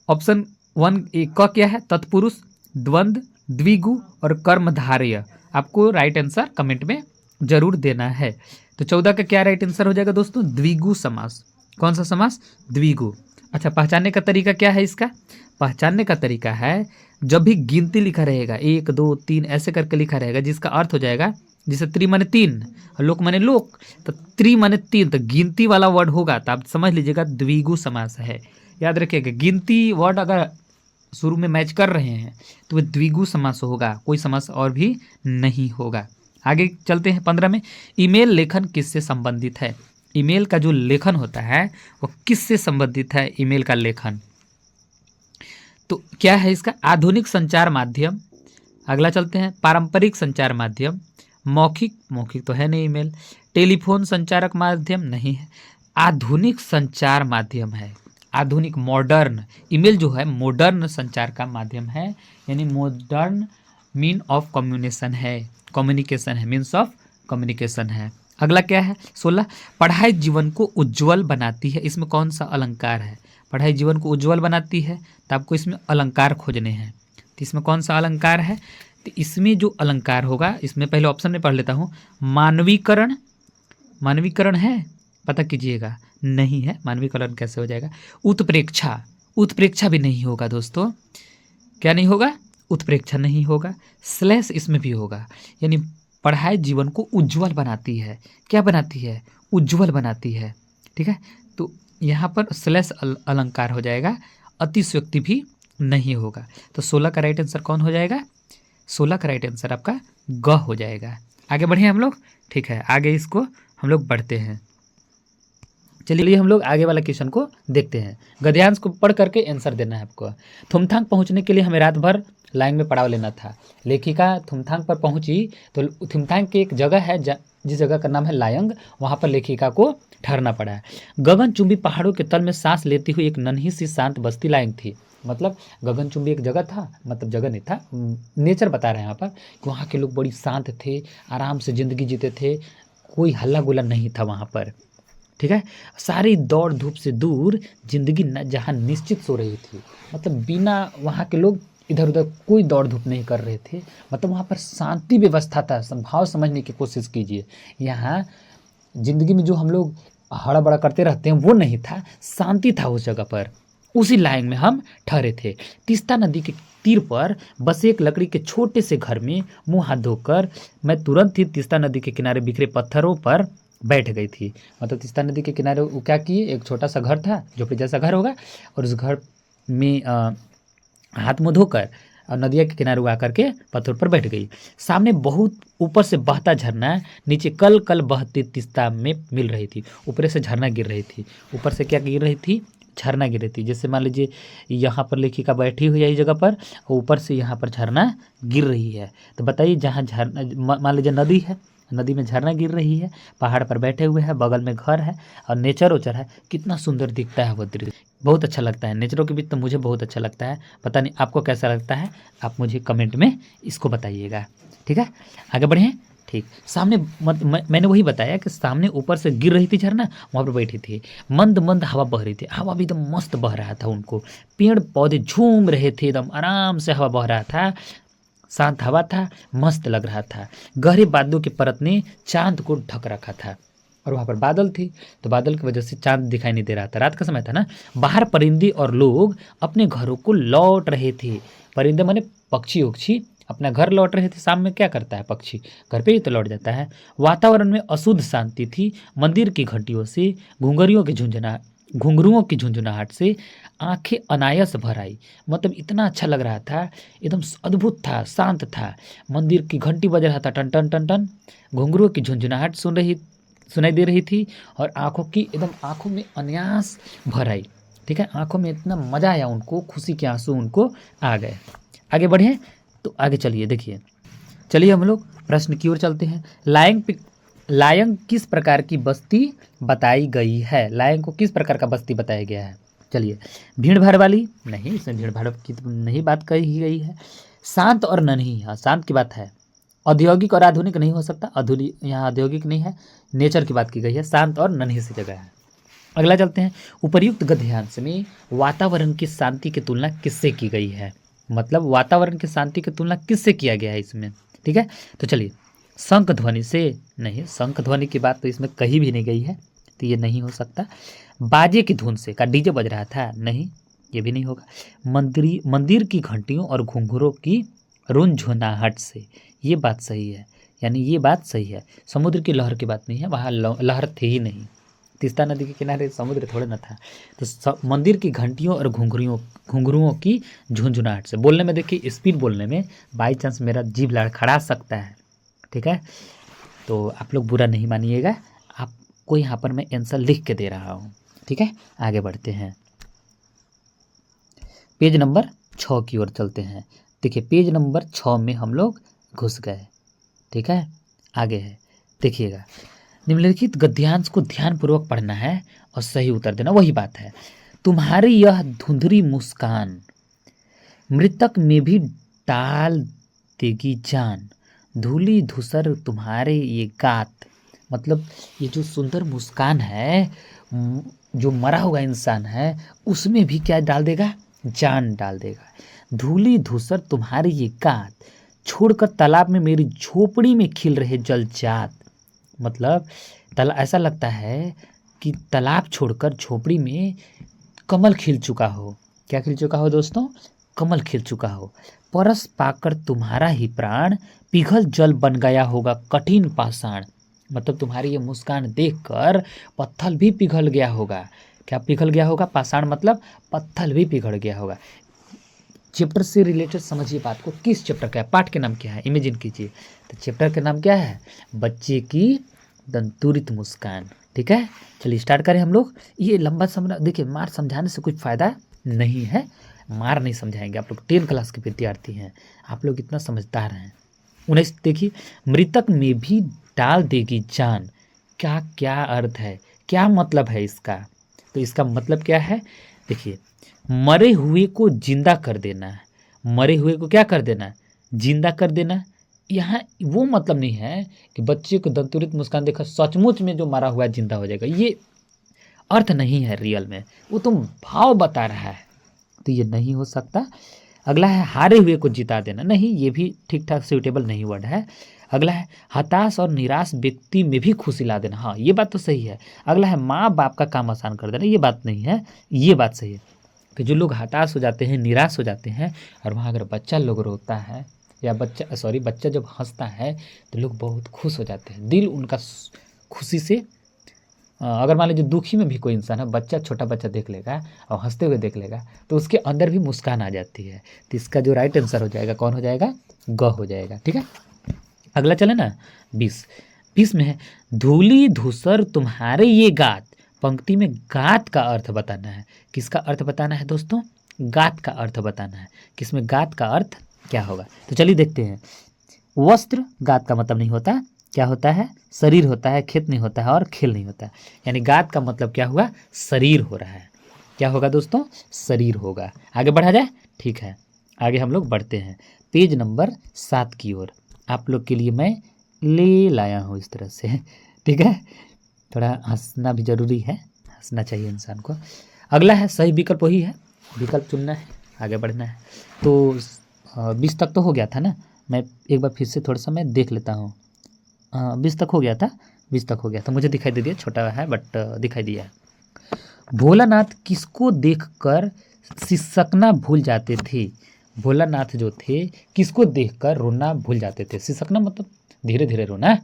ऑप्शन 1 का क्या है, तत्पुरुष, द्वंद्व, द्विगु और कर्मधारय। आपको राइट आंसर कमेंट में जरूर देना है। तो 14 का क्या राइट आंसर हो जाएगा दोस्तों, द्विगु समास। कौन सा समास, द्विगु। अच्छा, पहचानने का तरीका क्या है इसका, पहचानने का तरीका है जब भी गिनती लिखा रहेगा 1 2 3 ऐसे करके लिखा रहेगा, जिसका अर्थ हो जाएगा, जैसे त्रि माने 3 और लोक माने लोक, तो त्रि माने 3 तो गिनती वाला वर्ड होगा, तो आप समझ लीजिएगा द्विगु समास है। याद रखिएगा गिनती वर्ड अगर शुरू में मैच कर रहे हैं तो वह द्विगु समास होगा, कोई समास और भी नहीं होगा। आगे चलते हैं 15 में। ईमेल लेखन किससे संबंधित है, ईमेल का जो लेखन होता है वो किससे संबंधित है, ईमेल का लेखन। तो क्या है इसका, आधुनिक संचार माध्यम। अगला चलते हैं पारंपरिक संचार माध्यम, मौखिक तो है नहीं ईमेल, टेलीफोन संचारक माध्यम नहीं है, आधुनिक संचार माध्यम है। आधुनिक मॉडर्न, ईमेल जो है मॉडर्न संचार का माध्यम है, यानी मॉडर्न मीन ऑफ कम्युनिकेशन है, मीन्स ऑफ कम्युनिकेशन है। अगला क्या है 16, पढ़ाई जीवन को उज्जवल बनाती है, इसमें कौन सा अलंकार है, पढ़ाई जीवन को उज्जवल बनाती है, तो आपको इसमें अलंकार खोजने हैं। तो इसमें कौन सा अलंकार है, तो इसमें जो अलंकार होगा, इसमें पहले ऑप्शन में पढ़ लेता हूँ, मानवीकरण, मानवीकरण है, पता कीजिएगा, नहीं है, मानवीकरण कैसे हो जाएगा। उत्प्रेक्षा, उत्प्रेक्षा भी नहीं होगा दोस्तों, क्या नहीं होगा, उत्प्रेक्षा नहीं होगा। स्लैश इसमें भी होगा, यानी पढ़ाई जीवन को उज्जवल बनाती है, क्या बनाती है, उज्जवल बनाती है, ठीक है। तो यहाँ पर स्लैश अलंकार हो जाएगा, अतिशयोक्ति भी नहीं होगा। तो 16 का राइट आंसर कौन हो जाएगा, 16 का राइट आंसर आपका ग हो जाएगा। आगे बढ़े हम लोग, ठीक है, आगे इसको हम लोग बढ़ते हैं। चलिए हम लोग आगे वाला क्वेश्चन को देखते हैं। गद्यांश को पढ़ करके आंसर देना है आपको। थुमथांग पहुंचने के लिए हमें रात भर लाइन में पड़ाव लेना था। लेखिका थुमथांग पर पहुंची तो थुमथांग की एक जगह है जिस जगह का नाम है लायंग, वहाँ पर लेखिका को ठहरना पड़ा है। गगनचुंबी पहाड़ों के तल में सांस लेती हुई एक नन्ही सी शांत बस्ती लायंग थी। मतलब गगनचुंबी एक जगह था, मतलब जगह नहीं था, नेचर बता रहे हैं यहाँ पर कि वहाँ के लोग बड़ी शांत थे, आराम से ज़िंदगी जीते थे, कोई हल्ला गुल्ला नहीं था वहाँ पर। ठीक है, सारी दौड़ धूप से दूर जिंदगी न जहाँ निश्चित सो रही थी, मतलब बिना वहाँ के लोग इधर उधर कोई दौड़ धूप नहीं कर रहे थे, मतलब वहाँ पर शांति व्यवस्था था। भाव समझने की कोशिश कीजिए, यहाँ जिंदगी में जो हम लोग हड़बड़ा करते रहते हैं वो नहीं था, शांति था उस जगह पर। उसी लाइन में हम ठहरे थे। तीस्ता नदी के तीर पर बसे एक लकड़ी के छोटे से घर में मुंह हाथ धोकर मैं तुरंत ही तीस्ता नदी के किनारे बिखरे पत्थरों पर बैठ गई थी। मतलब तीस्ता नदी के किनारे वो क्या किए, एक छोटा सा घर था, झोपड़ी जैसा घर होगा, और उस घर में हाथ मुँह धोकर और नदिया के किनारे उगा करके पत्थर पर बैठ गई। सामने बहुत ऊपर से बहता झरना नीचे कल कल बहती तीस्ता में मिल रही थी। ऊपर से झरना गिर रही थी, ऊपर से क्या गिर रही थी, झरना गिर रही थी। जैसे मान लीजिए यहाँ पर लेखिका बैठी हुई है इस जगह पर, ऊपर से यहाँ पर झरना गिर रही है। तो बताइए, जहाँ झरना मान लीजिए नदी है, नदी में झरना गिर रही है, पहाड़ पर बैठे हुए हैं, बगल में घर है और नेचर ओचर है, कितना सुंदर दिखता है वो दृश्य, बहुत अच्छा लगता है। नेचरों के बीच तो मुझे बहुत अच्छा लगता है, पता नहीं आपको कैसा लगता है, आप मुझे कमेंट में इसको बताइएगा। ठीक है, आगे बढ़ें। ठीक, सामने मैंने वही बताया कि सामने ऊपर से गिर रही थी झरना, वहाँ पर बैठी थी, मंद मंद हवा बह रही थी, हवा भी एकदम मस्त बह रहा था, उनको पेड़ पौधे झूम रहे थे, एकदम आराम से हवा बह रहा था, शांत हवा था, मस्त लग रहा था। गहरे बादलों की परत ने चांद को ढक रखा था और वहाँ पर बादल थी, तो बादल की वजह से चांद दिखाई नहीं दे रहा था, रात का समय था ना। बाहर परिंदे और लोग अपने घरों को लौट रहे थे। परिंदे माने पक्षी उक्षी अपना घर लौट रहे थे। शाम में क्या करता है पक्षी, घर पे ही तो लौट जाता है। वातावरण में अशुद्ध शांति थी। मंदिर की घंटियों से घुंघरुओं की झुंझुनाहट से आंखें अनायास भर आई। मतलब इतना अच्छा लग रहा था, एकदम अद्भुत था, शांत था। मंदिर की घंटी बज रहा था, टन टन टन टन, घुंघरुओं की झुंझुनाहट सुनाई दे रही थी और आंखों में अनायास भर आई। ठीक है, आंखों में इतना मजा आया उनको, खुशी के आंसू उनको आ गए। आगे बढ़े तो आगे चलिए, देखिए, चलिए हम लोग प्रश्न की ओर चलते हैं। लायंग किस प्रकार की बस्ती बताई गई है? लायंग को किस प्रकार का बस्ती बताया गया है? चलिए, भीड़ भाड़ वाली नहीं, इसमें भीड़ भाड़ की तो नहीं बात कही गई है। शांत और नन्ही, हाँ शांत की बात है। औद्योगिक और आधुनिक नहीं हो सकता, यहाँ औद्योगिक नहीं है, नेचर की बात की गई है, शांत और नन्ही सी जगह है। अगला चलते हैं, उपर्युक्त गद्यांश में वातावरण की शांति की तुलना किससे की गई है? मतलब वातावरण की शांति की तुलना किससे किया गया है इसमें? ठीक है, तो चलिए, शंख ध्वनि से नहीं, शंख ध्वनि की बात तो इसमें कहीं भी नहीं गई है, तो ये नहीं हो सकता। बाजे की धुन से, का डीजे बज रहा था, नहीं, ये भी नहीं होगा। मंदिर की घंटियों और घुंघरों की रुनझुनाहट से, ये बात सही है, यानी ये बात सही है। समुद्र की लहर की बात नहीं है, वहाँ लहर थी ही नहीं, तीस्ता नदी के किनारे समुद्र थोड़े ना था। तो मंदिर की घंटियों और घुंघरुओं की झुंझुनाहट से, बोलने में देखिए, स्पीड बोलने में बाई चांस मेरा जीभ लड़खड़ा सकता है। ठीक है, तो आप लोग बुरा नहीं मानिएगा, आपको यहाँ पर मैं आंसर लिख के दे रहा हूँ। ठीक है, आगे बढ़ते हैं, पेज नंबर 6 की ओर चलते हैं। देखिए, पेज नंबर 6 में हम लोग घुस गए। ठीक है, आगे है, देखिएगा, निम्नलिखित गद्यांश को ध्यानपूर्वक पढ़ना है और सही उत्तर देना। वही बात है, तुम्हारी यह धुंधली मुस्कान मृतक में भी डाल देगी जान, धूली धूसर तुम्हारे ये गात। मतलब ये जो सुंदर मुस्कान है, जो मरा हुआ इंसान है, उसमें भी क्या डाल देगा, जान डाल देगा। धूली धूसर तुम्हारी ये गात, छोड़कर तालाब में मेरी झोपड़ी में खिल रहे जलजात। मतलब ऐसा लगता है कि तालाब छोड़कर झोपड़ी में कमल खिल चुका हो। क्या खिल चुका हो दोस्तों? कमल खिल चुका हो। परस पाकर तुम्हारा ही प्राण पिघल जल बन गया होगा कठिन पाषाण। मतलब तुम्हारी ये मुस्कान देखकर पत्थर भी पिघल गया होगा। क्या पिघल गया होगा? पाषाण मतलब पत्थर भी पिघल गया होगा। चैप्टर से रिलेटेड समझिए बात को, किस चैप्टर का है, पाठ के नाम क्या है, इमेजिन कीजिए। तो चैप्टर का नाम क्या है? बच्चे की दंतुरित मुस्कान। ठीक है, चलिए स्टार्ट करें हम लोग। ये लंबा समय, देखिए, मार समझाने से कुछ फ़ायदा नहीं है, मार नहीं समझाएंगे। आप लोग 10 क्लास के विद्यार्थी हैं, आप लोग इतना समझदार हैं। 19 देखिए, मृतक में भी डाल देगी जान। क्या क्या अर्थ है, क्या मतलब है इसका? तो इसका मतलब क्या है, देखिए, मरे हुए को जिंदा कर देना है, मरे हुए को क्या कर देना, जिंदा कर देना। यहाँ वो मतलब नहीं है कि बच्चे को दंतुरित मुस्कान देखा सचमुच में जो मरा हुआ जिंदा हो जाएगा, ये अर्थ नहीं है रियल में, वो तुम भाव बता रहा है, तो ये नहीं हो सकता। अगला है हारे हुए को जिता देना, नहीं ये भी ठीक ठाक सूटेबल नहीं वर्ड है। अगला है हताश और निराश व्यक्ति में भी खुशी ला देना, हाँ ये बात तो सही है। अगला है माँ बाप का काम आसान कर देना, ये बात नहीं है, ये बात सही है कि जो लोग हताश हो जाते हैं, निराश हो जाते हैं, और वहाँ अगर बच्चा लोग रोता है या बच्चा जब हंसता है तो लोग बहुत खुश हो जाते हैं, दिल उनका खुशी से। अगर मान लीजिए दुखी में भी कोई इंसान है, बच्चा छोटा बच्चा देख लेगा और हंसते हुए देख लेगा तो उसके अंदर भी मुस्कान आ जाती है। तो इसका जो राइट आंसर हो जाएगा कौन हो जाएगा, ग हो जाएगा। ठीक है, अगला चले ना 20 में है धूली धूसर तुम्हारे ये गात, पंक्ति में गात का अर्थ बताना है। किसका अर्थ बताना है दोस्तों, गात का अर्थ बताना है, किसमें गात का अर्थ क्या होगा। तो चलिए देखते हैं। वस्त्र गात का मतलब नहीं होता, क्या होता है, शरीर होता है, खेत नहीं होता है और खेल नहीं होता है। यानी गात का मतलब क्या हुआ, शरीर हो रहा है। क्या होगा दोस्तों, शरीर होगा। आगे बढ़ा जाए, ठीक है आगे हम लोग बढ़ते हैं पेज नंबर 7 की ओर। आप लोग के लिए मैं ले लाया हूँ इस तरह से, ठीक है, थोड़ा हंसना भी जरूरी है, हंसना चाहिए इंसान को। अगला है सही विकल्प वही है, विकल्प चुनना है, आगे बढ़ना है। तो 20 तक तो हो गया था ना, मैं एक बार फिर से थोड़ा सा मैं देख लेता हूँ। 20 तक हो गया था, 20 तक हो गया था, मुझे दिखाई दे दिया, छोटा है बट दिखाई दिया। भोलानाथ किसको देखकर सिसकना भूल जाते थे, भोलानाथ जो थे किसको देखकर रोना भूल जाते थे। सिसकना मतलब धीरे धीरे रोना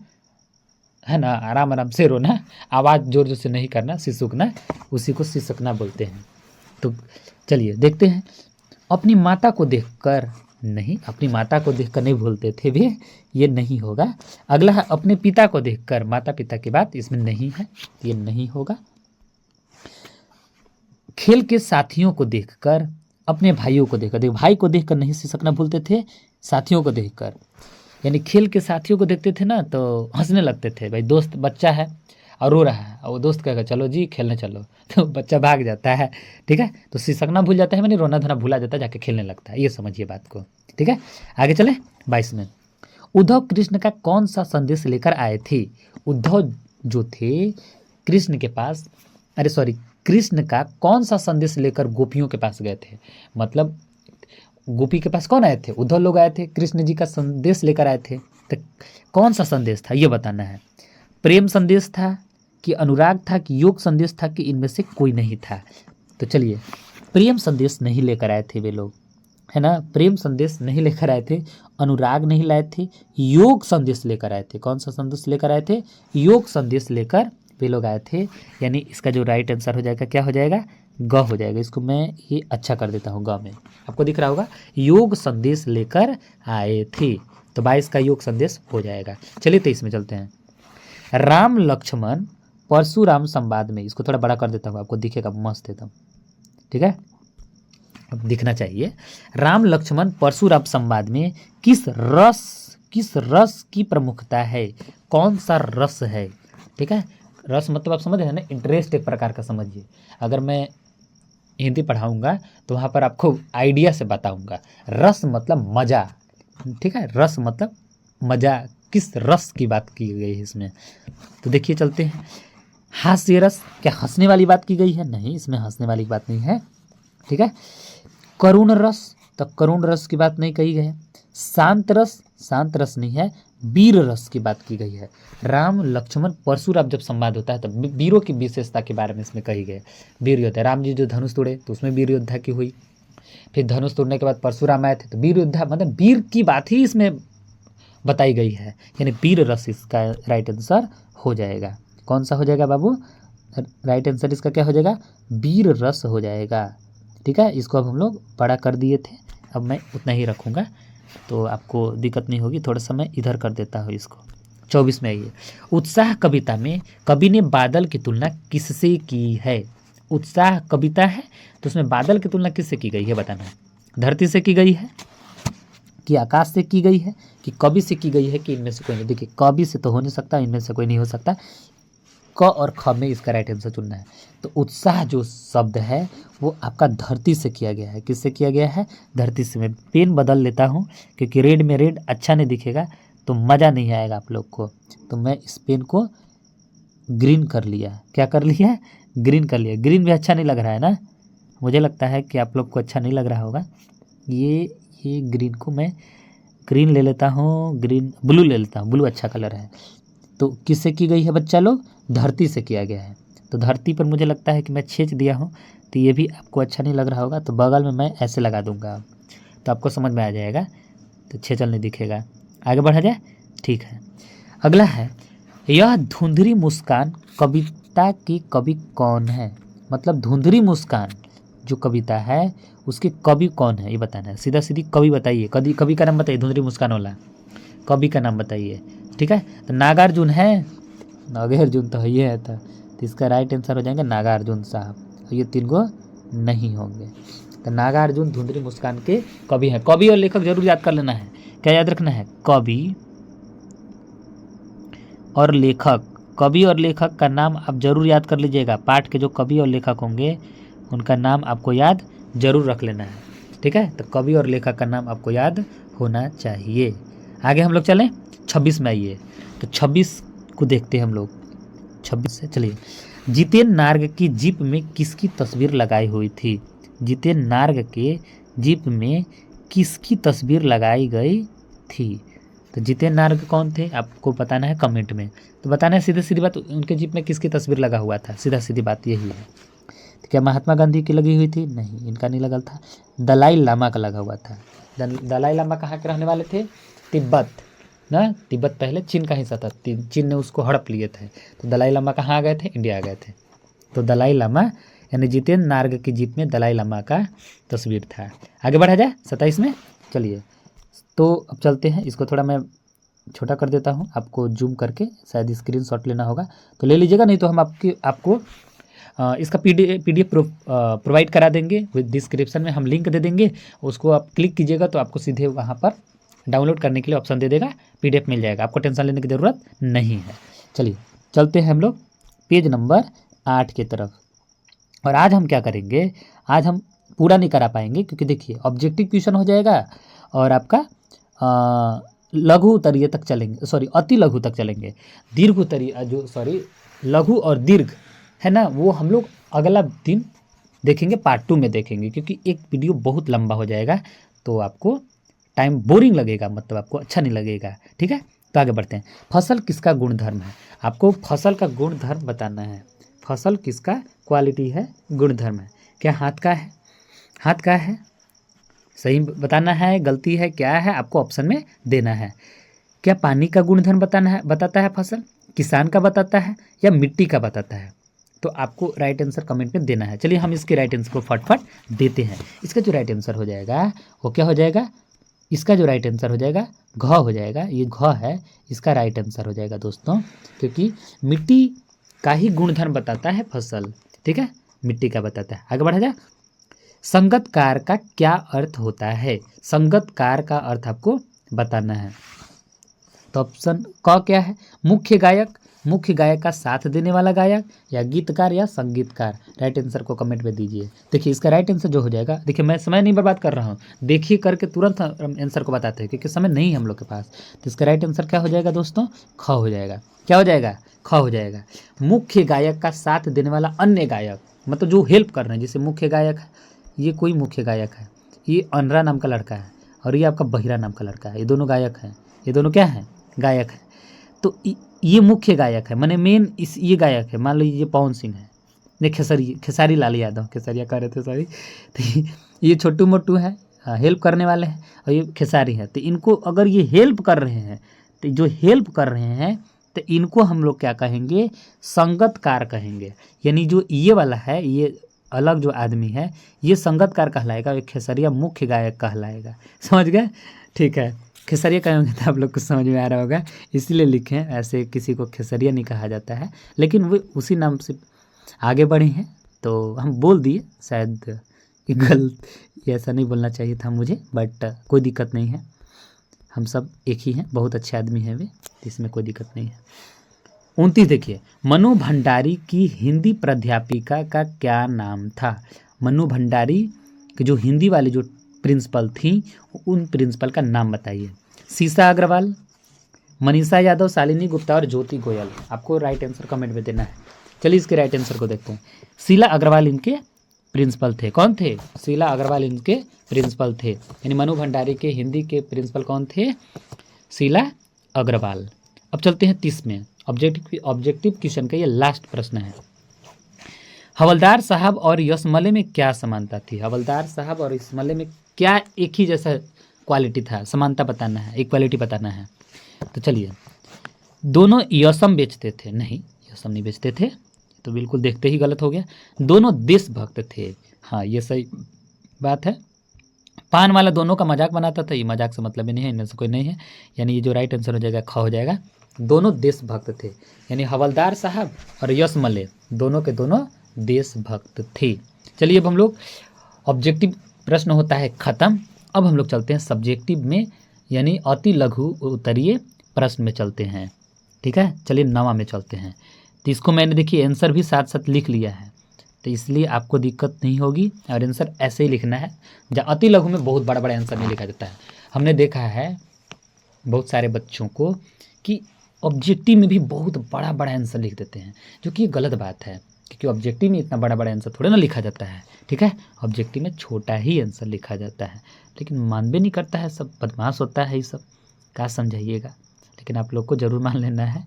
है ना, आराम आराम से रोना, आवाज़ जोर जोर से नहीं करना, सिसुकना, उसी को सिसकना बोलते हैं। तो चलिए देखते हैं। अपनी माता को देखकर, नहीं अपनी माता को देखकर नहीं भूलते थे भी, ये नहीं होगा। अगला है अपने पिता को देखकर, माता पिता की बात इसमें नहीं है, ये नहीं होगा। खेल के साथियों को देखकर, अपने भाइयों को देखकर, देख भाई को देखकर नहीं सिसकना भूलते थे, साथियों को देखकर, यानी खेल के साथियों को देखते थे ना तो हंसने लगते थे। भाई दोस्त बच्चा है और रो रहा है और वो दोस्त कहेगा चलो जी खेलने चलो, तो बच्चा भाग जाता है, ठीक है। तो सिसकना भूल जाता है, मैंने रोना धोना भूला जाता है, जाके खेलने लगता है, ये समझिए बात को, ठीक है। आगे चले 22 में। उद्धव कृष्ण का कौन सा संदेश लेकर आए थे। उद्धव जो थे कृष्ण के पास, कृष्ण का कौन सा संदेश लेकर गोपियों के पास गए थे। मतलब गोपी के पास कौन आए थे, उद्धव लोग आए थे, कृष्ण जी का संदेश लेकर आए थे। तो कौन सा संदेश था ये बताना है। प्रेम संदेश था कि अनुराग था कि योग संदेश था कि इनमें से कोई नहीं था। तो चलिए प्रेम संदेश नहीं लेकर आए थे वे लोग, है ना, प्रेम संदेश नहीं लेकर आए थे, अनुराग नहीं लाए थे, योग संदेश लेकर आए थे। कौन सा संदेश लेकर आए थे, योग संदेश लेकर वे लोग आए थे। यानी इसका जो राइट आंसर हो जाएगा क्या हो जाएगा, ग हो जाएगा। इसको मैं ये अच्छा कर देता हूँ, ग में आपको दिख रहा होगा, योग संदेश लेकर आए थे। तो 22 का योग संदेश हो जाएगा। चलिए 23 में चलते हैं। राम लक्ष्मण परशुराम संवाद में, इसको थोड़ा बड़ा कर देता हूँ, आपको दिखेगा मस्त एकदम, ठीक है, अब दिखना चाहिए। राम लक्ष्मण परशुराम संवाद में किस रस की प्रमुखता है, कौन सा रस है, ठीक है। रस मतलब आप समझ रहे हैं ना, इंटरेस्ट एक प्रकार का समझिए। अगर मैं हिंदी पढ़ाऊंगा तो वहाँ पर आपको आइडिया से बताऊंगा। रस मतलब मज़ा, ठीक है, रस मतलब मज़ा, किस रस की बात की गई है इसमें। तो देखिए चलते हैं। हास्य रस, क्या हंसने वाली बात की गई है, नहीं इसमें हंसने वाली बात नहीं है, ठीक है। करुण रस, तो करुण रस की बात नहीं कही गई है। शांत रस नहीं है, वीर रस की बात की गई है। राम लक्ष्मण परशुराम जब संवाद होता है तो वीरों की विशेषता के बारे में इसमें कही गई है। वीर योद्धा, राम जी जो धनुष तोड़े तो उसमें वीर योद्धा की हुई, फिर धनुष तोड़ने के बाद परशुराम आए थे तो वीर योद्धा, मतलब वीर की बात ही इसमें बताई गई है। यानी वीर रस इसका राइट आंसर हो जाएगा। कौन सा हो जाएगा बाबू, राइट आंसर इसका क्या हो जाएगा, वीर रस हो जाएगा, ठीक है। इसको अब हम लोग बड़ा कर दिए थे, अब मैं उतना ही रखूँगा तो आपको दिक्कत नहीं होगी। थोड़ा सा मैं इधर कर देता हूँ इसको। 24 में आइए। उत्साह कविता में कवि ने बादल की तुलना किससे की है। उत्साह कविता है तो उसमें बादल की तुलना किससे की गई है बताना है। धरती से की गई है कि आकाश से की गई है कि कवि से की गई है कि इनमें से कोई नहीं। देखिए कवि से तो हो नहीं सकता, इनमें से कोई नहीं हो सकता। क और ख में इसका राइट आंसर चुनना है। तो उत्साह जो शब्द है वो आपका धरती से किया गया है। किससे किया गया है? धरती से। मैं पेन बदल लेता हूँ क्योंकि रेड में रेड अच्छा नहीं दिखेगा तो मज़ा नहीं आएगा आप लोग को। तो मैं इस पेन को ग्रीन कर लिया। क्या कर लिया? ग्रीन कर लिया। ग्रीन भी अच्छा नहीं लग रहा है ना, मुझे लगता है कि आप लोग को अच्छा नहीं लग रहा होगा। ये ग्रीन को मैं ग्रीन ले लेता हूँ, ग्रीन ब्लू ले लेता हूँ, ब्लू अच्छा कलर है। तो किससे की गई है बच्चा लोग? धरती से किया गया है। तो धरती पर मुझे लगता है कि मैं छेद दिया हूँ, तो ये भी आपको अच्छा नहीं लग रहा होगा, तो बगल में मैं ऐसे लगा दूंगा तो आपको समझ में आ जाएगा, तो छेचल नहीं दिखेगा। आगे बढ़ा जाए, ठीक है। अगला है, यह धुंधली मुस्कान कविता की कवि कौन है? मतलब धुंधली मुस्कान जो कविता है उसके कवि कौन है ये बताना है। सीधा सीधी कवि बताइए, कवि का नाम बताइए। धुंधली मुस्कान वाला कवि का नाम बताइए, ठीक है। तो नागार्जुन है, नागार्जुन तो ये है था, तो इसका राइट आंसर हो जाएंगे नागार्जुन साहब। ये 3 गो नहीं होंगे। तो नागार्जुन धुंधली मुस्कान के कवि हैं। कवि और लेखक जरूर याद कर लेना है। क्या याद रखना है? कवि और लेखक। कवि और लेखक का नाम आप जरूर याद कर लीजिएगा। पाठ के जो कवि और लेखक होंगे उनका नाम आपको याद जरूर रख लेना है, ठीक है। तो कवि और लेखक का नाम आपको याद होना चाहिए। आगे हम लोग चलें, 26 में आइए। तो 26 को देखते हैं हम लोग। 26 से चलिए। जितेन नार्ग की जीप में किसकी तस्वीर लगाई हुई थी? जितेन नार्ग के जीप में किसकी तस्वीर लगाई गई थी? तो जितेन नार्ग कौन थे आपको बताना है कमेंट में। तो बताना है सीधी सीधी बात, उनके जीप में किसकी तस्वीर लगा हुआ था? सीधा सीधी बात यही है। तो क्या महात्मा गांधी की लगी हुई थी? नहीं, इनका नहीं लगा था। दलाई लामा का लगा हुआ था। दलाई लामा कहाँ के रहने वाले थे? तिब्बत ना। तिब्बत पहले चीन का हिस्सा था, चीन ने उसको हड़प लिए थे। तो दलाई लामा कहाँ आ गए थे? इंडिया आ गए थे। तो दलाई लामा यानी जितेन नार्ग की जीप में दलाई लामा का तस्वीर था। आगे बढ़ा जाए 27 में, चलिए। तो अब चलते हैं, इसको थोड़ा मैं छोटा कर देता हूँ, आपको जूम करके शायद स्क्रीनशॉट लेना होगा तो ले लीजिएगा, नहीं तो हम आपको इसका पीडीएफ प्रोवाइड करा देंगे। विद डिस्क्रिप्शन में हम लिंक दे देंगे, उसको आप क्लिक कीजिएगा तो आपको सीधे वहाँ पर डाउनलोड करने के लिए ऑप्शन दे देगा, पीडीएफ मिल जाएगा, आपको टेंशन लेने की ज़रूरत नहीं है। चलिए चलते हैं हम लोग पेज नंबर 8 की तरफ। और आज हम क्या करेंगे, आज हम पूरा नहीं करा पाएंगे क्योंकि देखिए ऑब्जेक्टिव क्वेश्चन हो जाएगा और आपका लघु उत्तरीय तक चलेंगे, सॉरी अति लघु तक चलेंगे। दीर्घ उत्तरीय जो लघु और दीर्घ है ना, वो हम लोग अगला दिन देखेंगे, पार्ट 2 में देखेंगे, क्योंकि एक वीडियो बहुत लंबा हो जाएगा तो आपको टाइम बोरिंग लगेगा, मतलब आपको अच्छा नहीं लगेगा, ठीक है। तो आगे बढ़ते हैं। फसल किसका गुणधर्म है? आपको फसल का गुणधर्म बताना है। फसल किसका क्वालिटी है, गुणधर्म है? क्या हाथ का है? हाथ का है, सही बताना है, गलती है, क्या है, आपको ऑप्शन में देना है। क्या पानी का गुणधर्म बताता है फसल, किसान का बताता है, या मिट्टी का बताता है? तो आपको राइट आंसर कमेंट में देना है। चलिए हम इसके राइट आंसर को फटफट देते हैं। इसका जो राइट आंसर हो जाएगा वो क्या हो जाएगा? इसका जो राइट आंसर हो जाएगा घ हो जाएगा। ये घ है, इसका राइट आंसर हो जाएगा दोस्तों, क्योंकि मिट्टी का ही गुणधर्म बताता है फसल, ठीक है, मिट्टी का बताता है। आगे बढ़ा जाए। संगतकार का क्या अर्थ होता है? संगतकार का अर्थ आपको बताना है। तो ऑप्शन क क्या है? मुख्य गायक, मुख्य गायक का साथ देने वाला गायक, या गीतकार, या संगीतकार? राइट आंसर को कमेंट में दीजिए। देखिए इसका राइट आंसर जो हो जाएगा, देखिए मैं समय नहीं बर्बाद कर रहा हूँ, देखिए करके तुरंत आंसर को बताते हैं क्योंकि समय नहीं है हम लोग के पास। तो इसका राइट आंसर क्या हो जाएगा दोस्तों? ख हो जाएगा। क्या हो जाएगा? ख हो जाएगा। मुख्य गायक का साथ देने वाला अन्य गायक, मतलब जो हेल्प कर रहे हैं, जैसे मुख्य गायक है, ये कोई मुख्य गायक है, ये अनरा नाम का लड़का है, और ये आपका बहिरा नाम का लड़का है, ये दोनों गायक हैं। ये दोनों क्या हैं? गायक है। तो ये मुख्य गायक है, माने मेन ये गायक है। मान लीजिए पवन सिंह है, नहीं खेसारी लाल यादव, खेसारिया कह रहे थे सॉरी। तो ये छोटू मोटू है, हेल्प करने वाले हैं, और ये खेसारी है। तो इनको अगर ये हेल्प कर रहे हैं, तो जो हेल्प कर रहे हैं तो इनको हम लोग क्या कहेंगे? संगतकार कहेंगे। यानी जो ये वाला है, ये अलग जो आदमी है, ये संगतकार कहलाएगा, ये खेसरिया मुख्य गायक कहलाएगा। समझ गए? ठीक है, खेसरिया कहेंगे तो आप लोग को समझ में आ रहा होगा, इसीलिए लिखे हैं। ऐसे किसी को खेसरिया नहीं कहा जाता है, लेकिन वो उसी नाम से आगे बढ़े हैं तो हम बोल दिए। शायद गलत, ऐसा नहीं बोलना चाहिए था मुझे, बट कोई दिक्कत नहीं है, हम सब एक ही हैं, बहुत अच्छे आदमी हैं वे, इसमें कोई दिक्कत नहीं है। 29 देखिए, मनु भंडारी की हिंदी प्राध्यापिका का क्या नाम था? मनु भंडारी की जो हिंदी वाली जो प्रिंसिपल थी, उन प्रिंसिपल का नाम बताइए। सीसा अग्रवाल, मनीषा यादव, शालिनी गुप्ता और ज्योति गोयल। आपको राइट आंसर कमेंट में देना है। चलिए इसके राइट आंसर को देखते हैं। शीला अग्रवाल इनके प्रिंसिपल थे। कौन थे? शीला अग्रवाल इनके प्रिंसिपल थे। यानी मनु भंडारी के हिंदी के प्रिंसिपल कौन थे? शीला अग्रवाल। अब चलते हैं 30 में। ऑब्जेक्टिव क्वेश्चन का ये लास्ट प्रश्न है। हवलदार साहब और यशमले में क्या समानता थी? हवलदार साहब और यशमले में क्या एक ही जैसा क्वालिटी था? समानता बताना है, इक्वालिटी बताना है। तो चलिए, दोनों यशम बेचते थे। नहीं, यशम नहीं बेचते थे, तो बिल्कुल देखते ही गलत हो गया। दोनों देशभक्त थे। हाँ, ये सही बात है। पान वाला दोनों का मजाक बनाता था, ये मजाक से मतलब ही नहीं है, इनमें से कोई नहीं है। यानी ये जो राइट आंसर हो जाएगा ख हो जाएगा। दोनों देशभक्त थे, यानी हवलदार साहब और यशमले दोनों के दोनों देशभक्त थे। चलिए अब हम लोग ऑब्जेक्टिव प्रश्न होता है खत्म। अब हम लोग चलते हैं सब्जेक्टिव में, यानी अति लघु उत्तरीय प्रश्न में चलते हैं। ठीक है, चलिए 9वां में चलते हैं। तो इसको मैंने देखिए आंसर भी साथ साथ लिख लिया है, तो इसलिए आपको दिक्कत नहीं होगी। और आंसर ऐसे ही लिखना है, जहाँ अति लघु में बहुत बड़ा बड़ा आंसर नहीं लिखा जाता है। हमने देखा है बहुत सारे बच्चों को कि ऑब्जेक्टिव में भी बहुत बड़ा बड़ा आंसर लिख देते हैं, जो कि गलत बात है, क्योंकि ऑब्जेक्टिव में इतना बड़ा बड़ा आंसर थोड़ा ना लिखा जाता है। ठीक है, ऑब्जेक्टिव में छोटा ही आंसर लिखा जाता है, लेकिन मान भी नहीं करता है, सब बदमाश होता है ये सब, क्या समझाइएगा। लेकिन आप लोग को ज़रूर मान लेना है,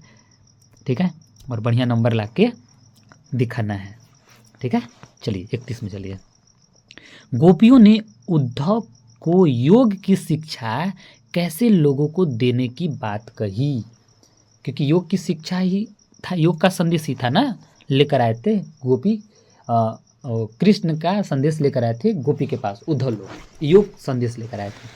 ठीक है, और बढ़िया नंबर ला के दिखाना है। ठीक है, चलिए 31 में चलिए। गोपियों ने उद्धव को योग की शिक्षा कैसे लोगों को देने की बात कही? क्योंकि योग की शिक्षा ही था, योग का संदेश ही था ना, लेकर आए थे गोपी, कृष्ण का संदेश लेकर आए थे गोपी के पास, उद्धव लोग योग संदेश लेकर आए थे।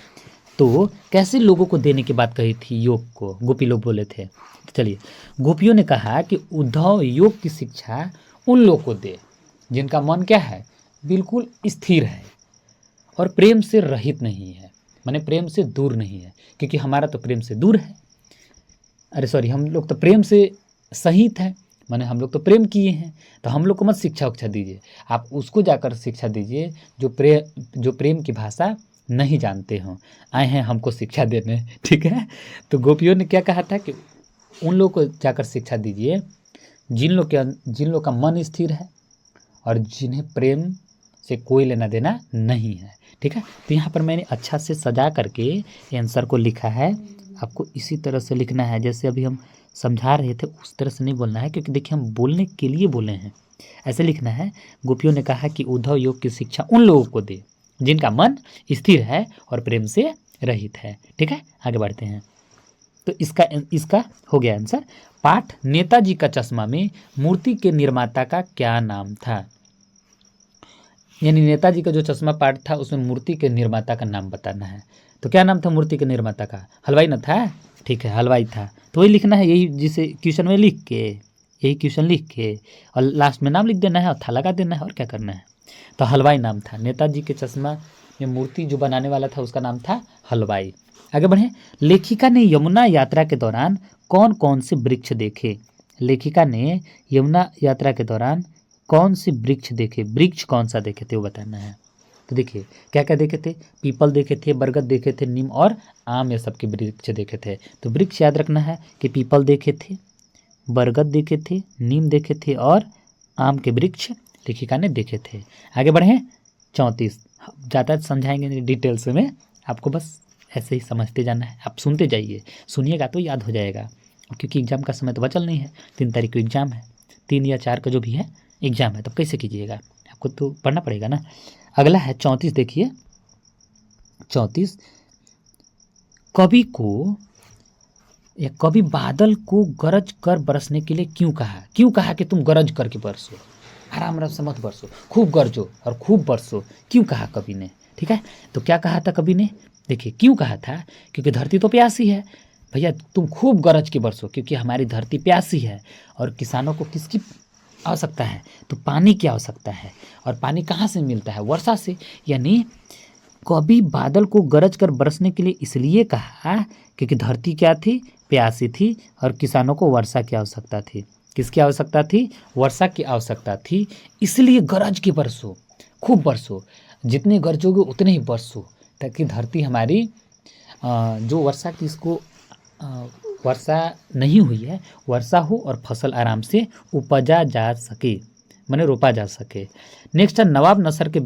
तो कैसे लोगों को देने की बात कही थी योग को, गोपी लोग बोले थे। तो चलिए, गोपियों ने कहा कि उद्धव योग की शिक्षा उन लोग को दे जिनका मन क्या है, बिल्कुल स्थिर है और प्रेम से रहित नहीं है, माने प्रेम से दूर नहीं है, क्योंकि हमारा तो प्रेम से दूर है। अरे सॉरी, हम लोग तो प्रेम से सहित है, माने हम लोग तो प्रेम किए हैं। तो हम लोग को मत शिक्षा उक्षा दीजिए, आप उसको जाकर शिक्षा दीजिए जो प्रेम की भाषा नहीं जानते हो, आए हैं हमको शिक्षा देने। ठीक है, तो गोपियों ने क्या कहा था कि उन लोग को जाकर शिक्षा दीजिए जिन लोग का मन स्थिर है और जिन्हें प्रेम से कोई लेना देना नहीं है। ठीक है, तो यहाँ पर मैंने अच्छा से सजा करके आंसर को लिखा है। आपको इसी तरह से लिखना है जैसे अभी हम समझा रहे थे, उस तरह से नहीं बोलना है, क्योंकि देखिए हम बोलने के लिए बोले हैं। ऐसे लिखना है, गोपियों ने कहा कि उद्धव योग की शिक्षा उन लोगों को दे जिनका मन स्थिर है और प्रेम से रहित है। ठीक है, आगे बढ़ते हैं। तो इसका हो गया आंसर। पाठ, नेताजी का चश्मा में मूर्ति के निर्माता का क्या नाम था? यानी नेताजी का जो चश्मा पाठ था उसमें मूर्ति के निर्माता का नाम बताना है। तो क्या नाम था मूर्ति के निर्माता का? हलवाई न था? ठीक है, हलवाई था, तो वही लिखना है, यही जिसे क्वेश्चन में लिख के, यही क्वेश्चन लिख के और लास्ट में नाम लिख देना है और था लगा देना है, और क्या करना है। तो हलवाई नाम था, नेताजी के चश्मा में मूर्ति जो बनाने वाला था उसका नाम था हलवाई। आगे बढ़ें। लेखिका ने यमुना यात्रा के दौरान कौन कौन से वृक्ष देखे? लेखिका ने यमुना यात्रा के दौरान कौन से वृक्ष देखे? वृक्ष कौन सा देखे थे वो बताना है। तो देखिए क्या क्या देखे थे, पीपल देखे थे, बरगद देखे थे, नीम और आम, ये सबके वृक्ष देखे थे। तो वृक्ष याद रखना है कि पीपल देखे थे, बरगद देखे थे, नीम देखे थे और आम के वृक्ष लेखिका ने देखे थे। आगे बढ़ें। 34 ज़्यादा समझाएंगे नहीं डिटेल्स में, आपको बस ऐसे ही समझते जाना है। आप सुनते जाइए, सुनिएगा तो याद हो जाएगा, क्योंकि एग्जाम का समय तो बचल नहीं है। 3 तारीख को एग्जाम है, 3 या 4 का जो भी है एग्जाम है, तब कैसे कीजिएगा, आपको तो पढ़ना पड़ेगा ना। अगला है 34, देखिए 34, कवि को या कवि बादल को गरज कर बरसने के लिए क्यों कहा? क्यों कहा कि तुम गरज करके बरसो, आराम आराम से मत बरसो, खूब गरजो और खूब बरसो, क्यों कहा कवि ने? ठीक है, तो क्या कहा था कवि ने? देखिए क्यों कहा था, क्योंकि धरती तो प्यासी है भैया, तुम खूब गरज के बरसो, क्योंकि हमारी धरती प्यासी है और किसानों को किसकी आवश्यकता है? तो पानी की आवश्यकता है। और पानी कहाँ से मिलता है? वर्षा से। यानी कभी बादल को गरज कर बरसने के लिए इसलिए कहा क्योंकि धरती क्या थी, प्यासी थी और किसानों को वर्षा की आवश्यकता थी। किसकी आवश्यकता थी? वर्षा की आवश्यकता थी, इसलिए गरज के बरसो, खूब बरसो, जितने गरजोगे उतने ही बरसो, ताकि धरती हमारी जो वर्षा की इसको वर्षा नहीं हुई है, वर्षा हो और फसल आराम से उपजा जा सके, माने रोपा जा सके। नेक्स्ट है नवाब नसर के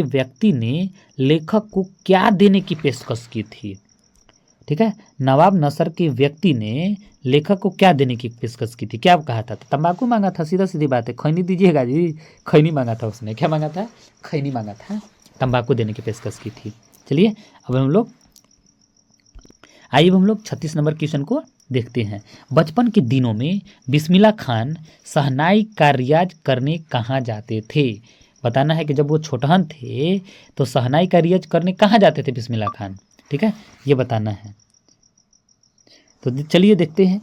व्यक्ति ने लेखक को क्या देने की पेशकश की थी? ठीक है, नवाब नसर के व्यक्ति ने लेखक को क्या देने की पेशकश की थी? क्या कहा था? तंबाकू मांगा था, सीधा सीधी बात है, खैनी दीजिएगा जी, खैनी मांगा था उसने। क्या मांगा था? खैनी मांगा था, तंबाकू देने की पेशकश की थी। चलिए अब हम लोग 36 नंबर क्वेश्चन को देखते हैं। बचपन के दिनों में बिस्मिल्लाह खान शहनाई का रियाज करने कहाँ जाते थे? बताना है कि जब वो छोटहन थे तो शहनाई का रियाज करने कहाँ जाते थे बिस्मिल्लाह खान, ठीक है, ये बताना है। तो चलिए देखते हैं।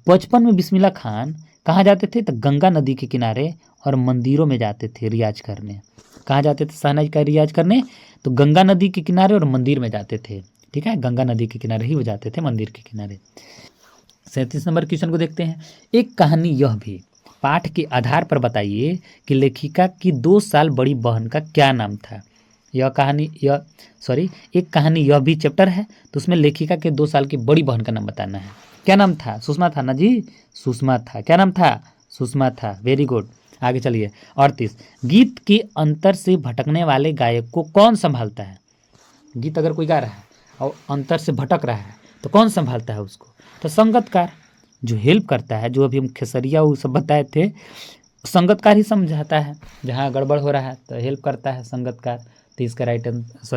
बचपन में बिस्मिल्लाह खान कहाँ जाते थे? तो गंगा नदी के किनारे और मंदिरों में जाते थे रियाज करने। कहाँ जाते थे शहनाई का रियाज करने? तो गंगा नदी के किनारे और मंदिर में जाते थे, ठीक है, गंगा नदी के किनारे ही वो जाते थे, मंदिर के किनारे। 37 नंबर क्वेश्चन को देखते हैं। एक कहानी यह भी पाठ के आधार पर बताइए कि लेखिका की 2 साल बड़ी बहन का क्या नाम था? एक कहानी यह भी चैप्टर है, तो उसमें लेखिका के 2 साल की बड़ी बहन का नाम बताना है। क्या नाम था? सुषमा था ना जी, सुषमा था। क्या नाम था? सुषमा था, वेरी गुड। आगे चलिए। 38 गीत के अंतर से भटकने वाले गायक को कौन संभालता है? गीत अगर कोई गा रहा है और अंतर से भटक रहा है तो कौन संभालता है उसको? तो संगतकार, जो हेल्प करता है, जो अभी हम खेसरिया वो सब बताए थे, संगतकार ही समझाता है। जहाँ गड़बड़ हो रहा है तो हेल्प करता है संगतकार। तो इसका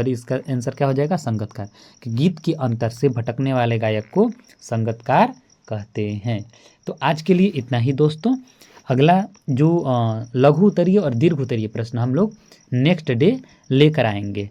इसका आंसर क्या हो जाएगा? संगतकार। कि गीत के अंतर से भटकने वाले गायक को संगतकार कहते हैं। तो आज के लिए इतना ही दोस्तों। अगला जो लघु उत्तरीय और दीर्घ उत्तरीय प्रश्न हम लोग नेक्स्ट डे लेकर आएंगे।